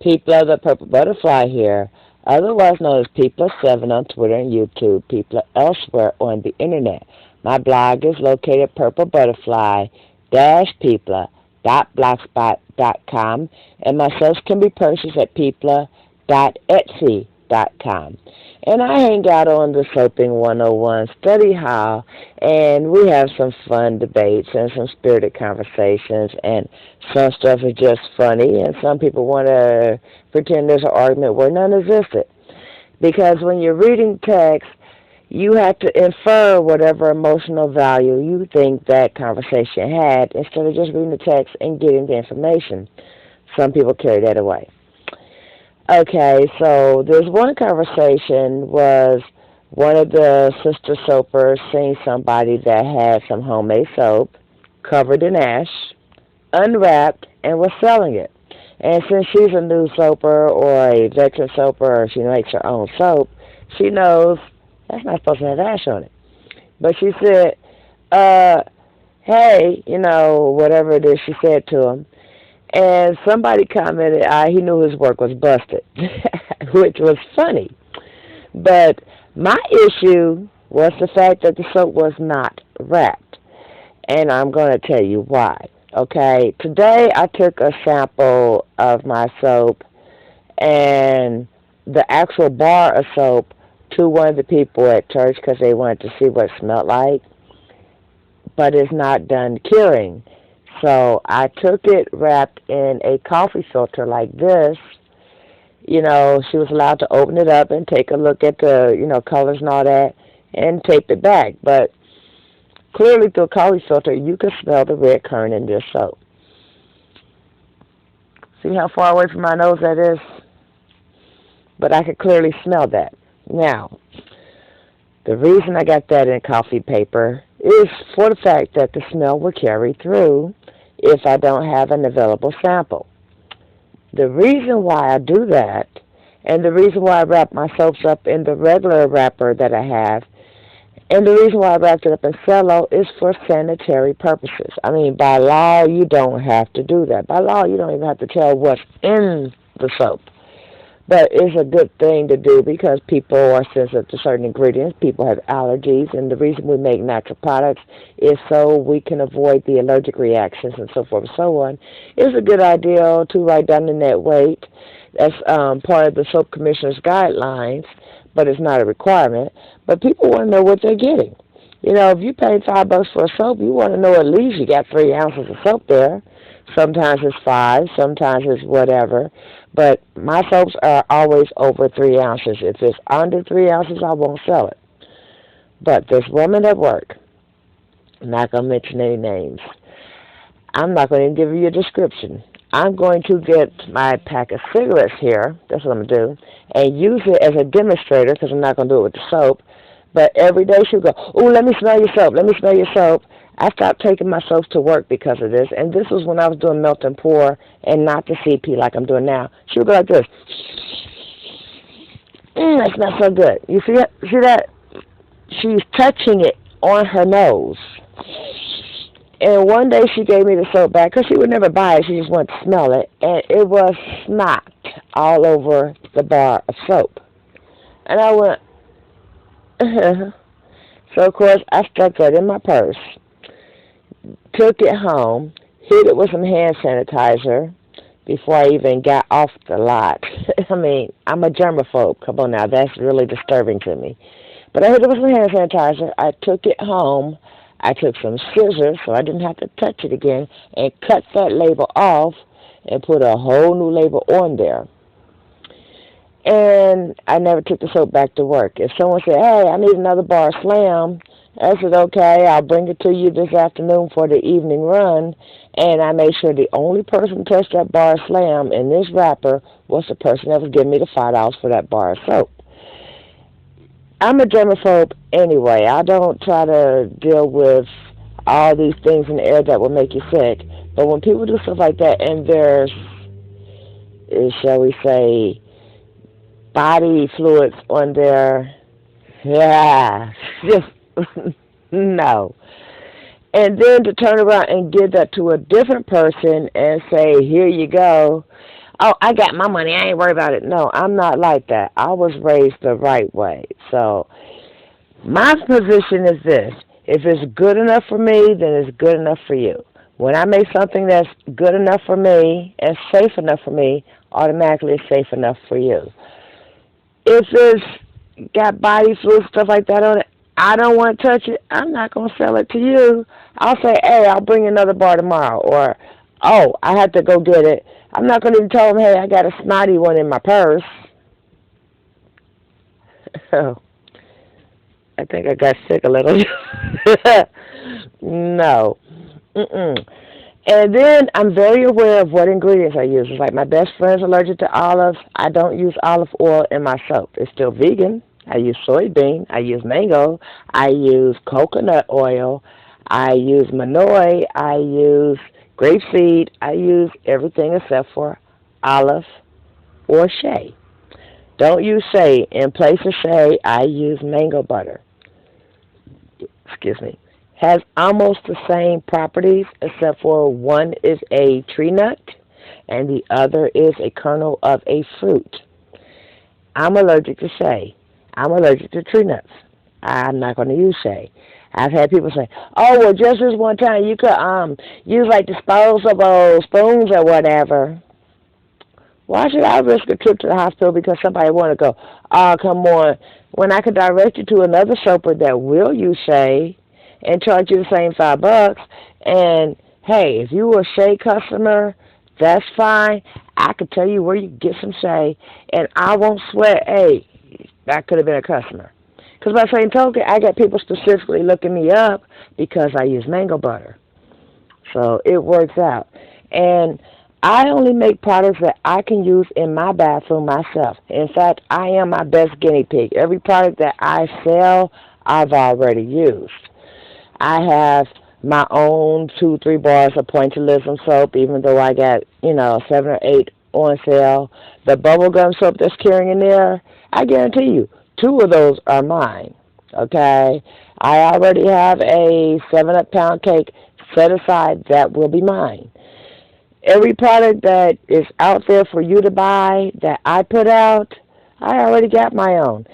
People of the Purple Butterfly here, otherwise known as People7 on Twitter and YouTube, People elsewhere on the internet. My blog is located purplebutterfly-people.blogspot.com, and my soaps can be purchased at people.etsy.com. And I hang out on the Soaping 101 study hall, and we have some fun debates and some spirited conversations, and some stuff is just funny, and some people want to pretend there's an argument where none existed. Because when you're reading text, you have to infer whatever emotional value you think that conversation had instead of just reading the text and getting the information. Some people carry that away. Okay, so there's one conversation was one of the sister soapers seen somebody that had some homemade soap covered in ash, unwrapped, and was selling it. And since she's a new soaper or a veteran soaper or she makes her own soap, she knows that's not supposed to have ash on it. But she said, hey, whatever it is she said to him. And somebody commented he knew his work was busted, which was funny. But my issue was the fact that the soap was not wrapped. And I'm going to tell you why. Okay, today I took a sample of my soap and the actual bar of soap to one of the people at church because they wanted to see what it smelled like, but it's not done curing. So I took it wrapped in a coffee filter like this. She was allowed to open it up and take a look at the, colors and all that and tape it back. But clearly through a coffee filter, you can smell the red currant in this soap. See how far away from my nose that is? But I could clearly smell that. Now, the reason I got that in coffee paper is for the fact that the smell will carry through if I don't have an available sample. The reason why I do that, and the reason why I wrap my soaps up in the regular wrapper that I have, and the reason why I wrapped it up in cello is for sanitary purposes. I mean, by law, you don't have to do that. By law, you don't even have to tell what's in the soap. But it's a good thing to do because people are sensitive to certain ingredients. People have allergies, and the reason we make natural products is so we can avoid the allergic reactions and so forth and so on. It's a good idea to write down the net weight. That's part of the Soap Commissioner's guidelines, but it's not a requirement. But people want to know what they're getting. If you pay $5 for a soap, you want to know at least you got 3 ounces of soap there. Sometimes it's 5, sometimes it's whatever. But my soaps are always over 3 ounces. If it's under 3 ounces, I won't sell it. But this woman at work, I'm not going to mention any names. I'm not going to give you a description. I'm going to get my pack of cigarettes here, that's what I'm going to do, and use it as a demonstrator because I'm not going to do it with the soap. But every day she'll go, ooh, let me smell your soap, let me smell your soap. I stopped taking my soaps to work because of this, and this was when I was doing melt and pour and not the CP like I'm doing now. She would go like this. That smells so good. You see that? See that? She's touching it on her nose. And one day she gave me the soap back because she would never buy it. She just wanted to smell it. And it was snot all over the bar of soap. And I went, so of course I stuck that in my purse, took it home, hit it with some hand sanitizer before I even got off the lot. I mean, I'm a germaphobe. Come on now, that's really disturbing to me. But I hit it with some hand sanitizer. I took it home. I took some scissors so I didn't have to touch it again and cut that label off and put a whole new label on there. And I never took the soap back to work. If someone said, hey, I need another bar Slam, I said, okay, I'll bring it to you this afternoon for the evening run. And I made sure the only person to touch that bar Slam in this wrapper was the person that was giving me the $5 for that bar of soap. I'm a germaphobe anyway. I don't try to deal with all these things in the air that will make you sick. But when people do stuff like that and there's, shall we say, body fluids on their, just no. And then to turn around and give that to a different person and say, here you go, oh, I got my money, I ain't worried about it. No, I'm not like that. I was raised the right way. So my position is this. If it's good enough for me, then it's good enough for you. When I make something that's good enough for me and safe enough for me, automatically it's safe enough for you. If it's got body fluid, stuff like that on it, I don't want to touch it. I'm not going to sell it to you. I'll say, hey, I'll bring you another bar tomorrow. Or, oh, I have to go get it. I'm not going to even tell them, hey, I got a snotty one in my purse. Oh, I think I got sick a little. No. Mm-mm. And then I'm very aware of what ingredients I use. It's like my best friend's allergic to olives. I don't use olive oil in my soap. It's still vegan. I use soybean. I use mango. I use coconut oil. I use manoi. I use grapeseed. I use everything except for olive or shea. Don't use shea. In place of shea, I use mango butter. Excuse me. Has almost the same properties except for one is a tree nut and the other is a kernel of a fruit. I'm allergic to shea. I'm allergic to tree nuts. I'm not going to use shea. I've had people say, "Oh, well, just this one time you could use like disposable spoons or whatever." Why should I risk a trip to the hospital because somebody want to go? Oh, come on. When I could direct you to another soaper that will use shea and charge you the same $5. And hey, if you were a shea customer, that's fine. I could tell you where you can get some shea, and I won't sweat. Hey, that could have been a customer. Because by the same token, I got people specifically looking me up because I use mango butter. So it works out. And I only make products that I can use in my bathroom myself. In fact, I am my best guinea pig. Every product that I sell, I've already used. I have my own 2, 3 bars of pointillism soap, even though I got, 7 or 8 on sale. The bubblegum soap that's carrying in there, I guarantee you, 2 of those are mine. Okay? I already have a 7-up pound cake set aside that will be mine. Every product that is out there for you to buy that I put out, I already got my own.